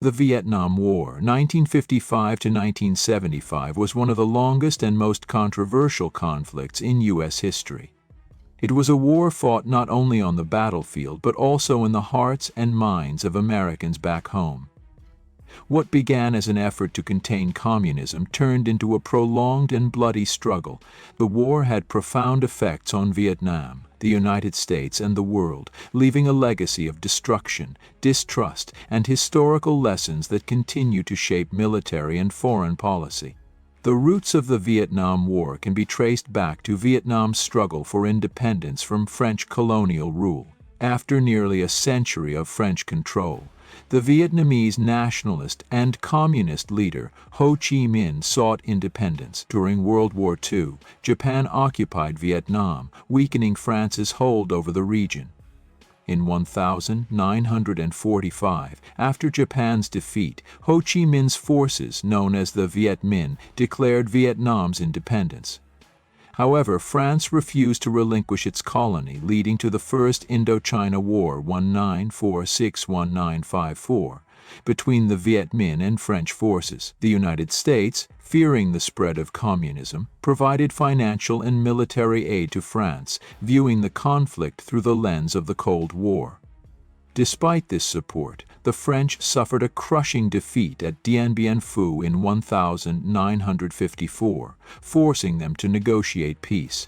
The Vietnam War, 1955 to 1975, was one of the longest and most controversial conflicts in U.S. history. It was a war fought not only on the battlefield but also in the hearts and minds of Americans back home. What began as an effort to contain communism turned into a prolonged and bloody struggle. The war had profound effects on Vietnam, the United States, and the world, leaving a legacy of destruction, distrust, and historical lessons that continue to shape military and foreign policy. The roots of the Vietnam War can be traced back to Vietnam's struggle for independence from French colonial rule. After nearly a century of French control, the Vietnamese nationalist and communist leader Ho Chi Minh sought independence. During World War II, Japan occupied Vietnam, weakening France's hold over the region. In 1945, after Japan's defeat, Ho Chi Minh's forces, known as the Viet Minh, declared Vietnam's independence. However, France refused to relinquish its colony, leading to the First Indochina War 1946–1954 between the Viet Minh and French forces. The United States, fearing the spread of communism, provided financial and military aid to France, viewing the conflict through the lens of the Cold War. Despite this support, the French suffered a crushing defeat at Dien Bien Phu in 1954, forcing them to negotiate peace.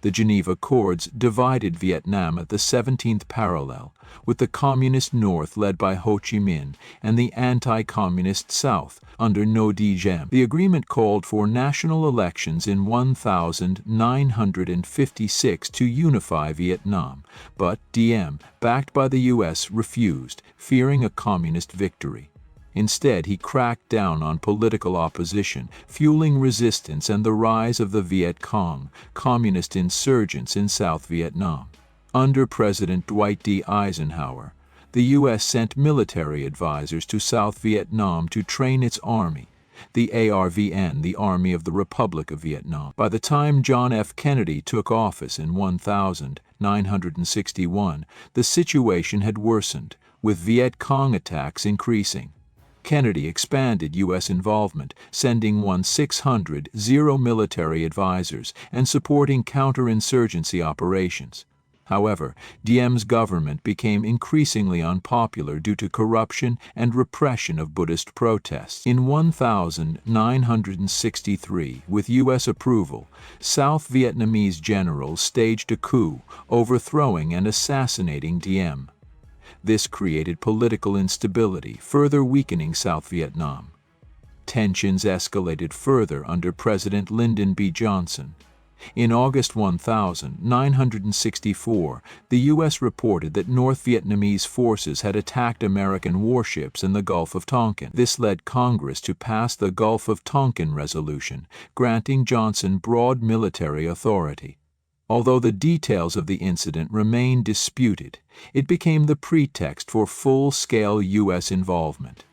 The Geneva Accords divided Vietnam at the 17th parallel, with the Communist North led by Ho Chi Minh and the anti-Communist South under Ngo Diem. The agreement called for national elections in 1956 to unify Vietnam, but Diem, backed by the U.S., refused, fearing a communist victory. Instead, he cracked down on political opposition, fueling resistance and the rise of the Viet Cong, communist insurgents in South Vietnam. Under President Dwight D. Eisenhower, the U.S. sent military advisors to South Vietnam to train its army, the ARVN, the Army of the Republic of Vietnam. By the time John F. Kennedy took office in 1961, the situation had worsened, with Viet Cong attacks increasing. Kennedy expanded U.S. involvement, sending 600 military advisors and supporting counterinsurgency operations. However, Diem's government became increasingly unpopular due to corruption and repression of Buddhist protests. In 1963, with U.S. approval, South Vietnamese generals staged a coup, overthrowing and assassinating Diem. This created political instability, further weakening South Vietnam. Tensions escalated further under President Lyndon B. Johnson. In August 1964, the U.S. reported that North Vietnamese forces had attacked American warships in the Gulf of Tonkin. This led Congress to pass the Gulf of Tonkin Resolution, granting Johnson broad military authority. Although the details of the incident remain disputed, it became the pretext for full-scale U.S. involvement.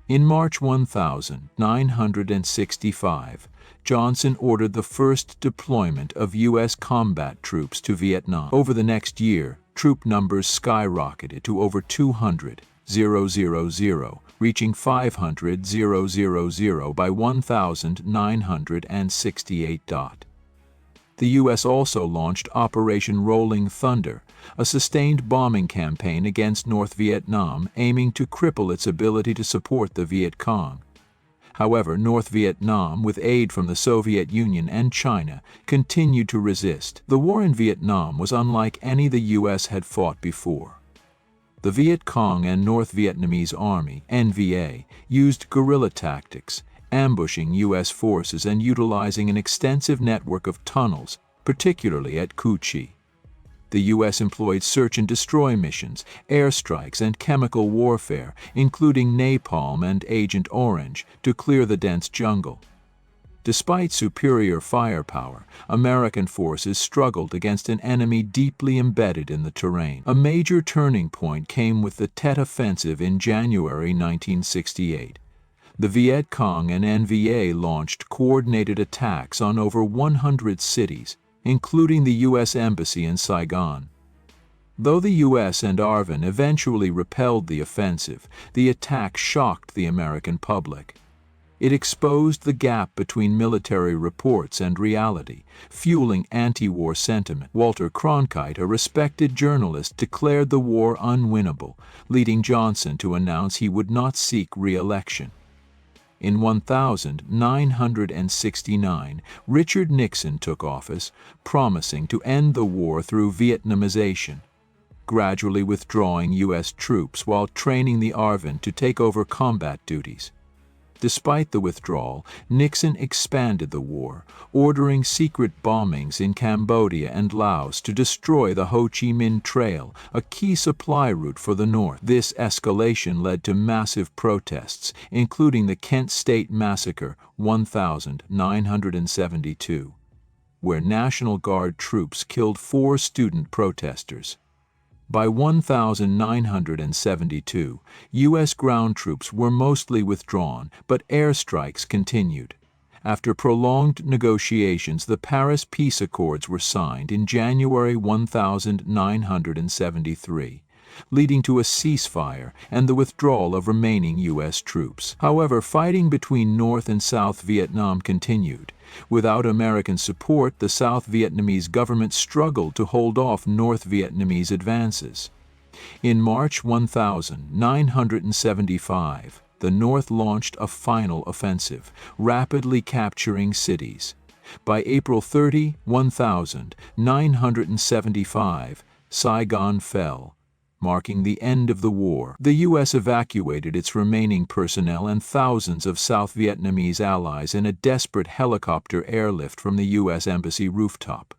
In March 1965, Johnson ordered the first deployment of U.S. combat troops to Vietnam. Over the next year, troop numbers skyrocketed to over 200,000, reaching 500,000 by 1968. The U.S. also launched Operation Rolling Thunder, a sustained bombing campaign against North Vietnam aiming to cripple its ability to support the Viet Cong. However, North Vietnam, with aid from the Soviet Union and China, continued to resist. The war in Vietnam was unlike any the U.S. had fought before. The Viet Cong and North Vietnamese Army, NVA, used guerrilla tactics, ambushing U.S. forces and utilizing an extensive network of tunnels, particularly at Cu Chi. The U.S. employed search-and-destroy missions, airstrikes, and chemical warfare, including napalm and Agent Orange, to clear the dense jungle. Despite superior firepower, American forces struggled against an enemy deeply embedded in the terrain. A major turning point came with the Tet Offensive in January 1968. The Viet Cong and NVA launched coordinated attacks on over 100 cities, including the U.S. Embassy in Saigon. Though the U.S. and ARVN eventually repelled the offensive, the attack shocked the American public. It exposed the gap between military reports and reality, fueling anti-war sentiment. Walter Cronkite, a respected journalist, declared the war unwinnable, leading Johnson to announce he would not seek re-election. In 1969, Richard Nixon took office, promising to end the war through Vietnamization, gradually withdrawing U.S. troops while training the ARVN to take over combat duties. Despite the withdrawal, Nixon expanded the war, ordering secret bombings in Cambodia and Laos to destroy the Ho Chi Minh Trail, a key supply route for the North. This escalation led to massive protests, including the Kent State Massacre 1972, where National Guard troops killed 4 student protesters. By 1972, U.S. ground troops were mostly withdrawn, but airstrikes continued. After prolonged negotiations, the Paris Peace Accords were signed in January 1973, leading to a ceasefire and the withdrawal of remaining U.S. troops. However, fighting between North and South Vietnam continued. Without American support, the South Vietnamese government struggled to hold off North Vietnamese advances. In March 1975, the North launched a final offensive, rapidly capturing cities. By April 30, 1975, Saigon fell, marking the end of the war. The U.S. evacuated its remaining personnel and thousands of South Vietnamese allies in a desperate helicopter airlift from the U.S. Embassy rooftop.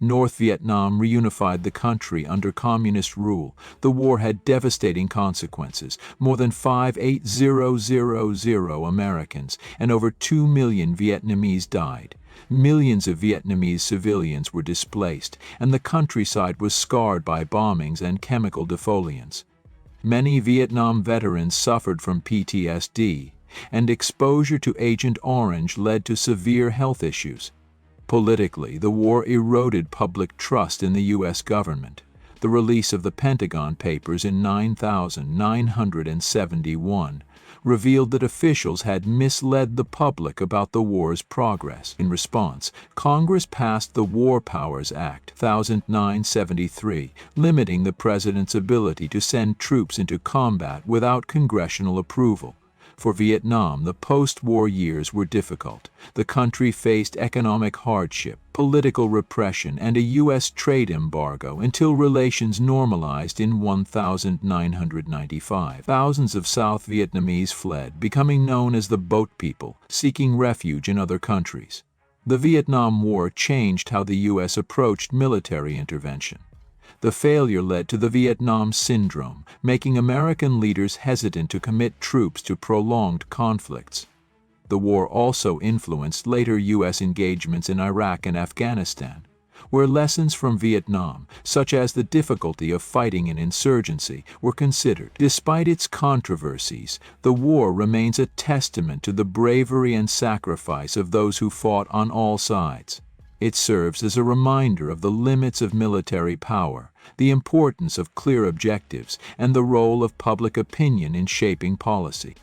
North Vietnam reunified the country under communist rule. The war had devastating consequences. More than 5,800 Americans and over 2 million Vietnamese died. Millions of Vietnamese civilians were displaced, and the countryside was scarred by bombings and chemical defoliants. Many Vietnam veterans suffered from PTSD, and exposure to Agent Orange led to severe health issues. Politically, the war eroded public trust in the U.S. government. The release of the Pentagon Papers in 1971 revealed that officials had misled the public about the war's progress. In response, Congress passed the War Powers Act 1973, limiting the president's ability to send troops into combat without congressional approval. For Vietnam, the post-war years were difficult. The country faced economic hardship, political repression, and a U.S. trade embargo until relations normalized in 1995. Thousands of South Vietnamese fled, becoming known as the Boat People, seeking refuge in other countries. The Vietnam War changed how the U.S. approached military intervention. The failure led to the Vietnam Syndrome, making American leaders hesitant to commit troops to prolonged conflicts. The war also influenced later U.S. engagements in Iraq and Afghanistan, where lessons from Vietnam, such as the difficulty of fighting an insurgency, were considered. Despite its controversies, the war remains a testament to the bravery and sacrifice of those who fought on all sides. It serves as a reminder of the limits of military power, the importance of clear objectives, and the role of public opinion in shaping policy.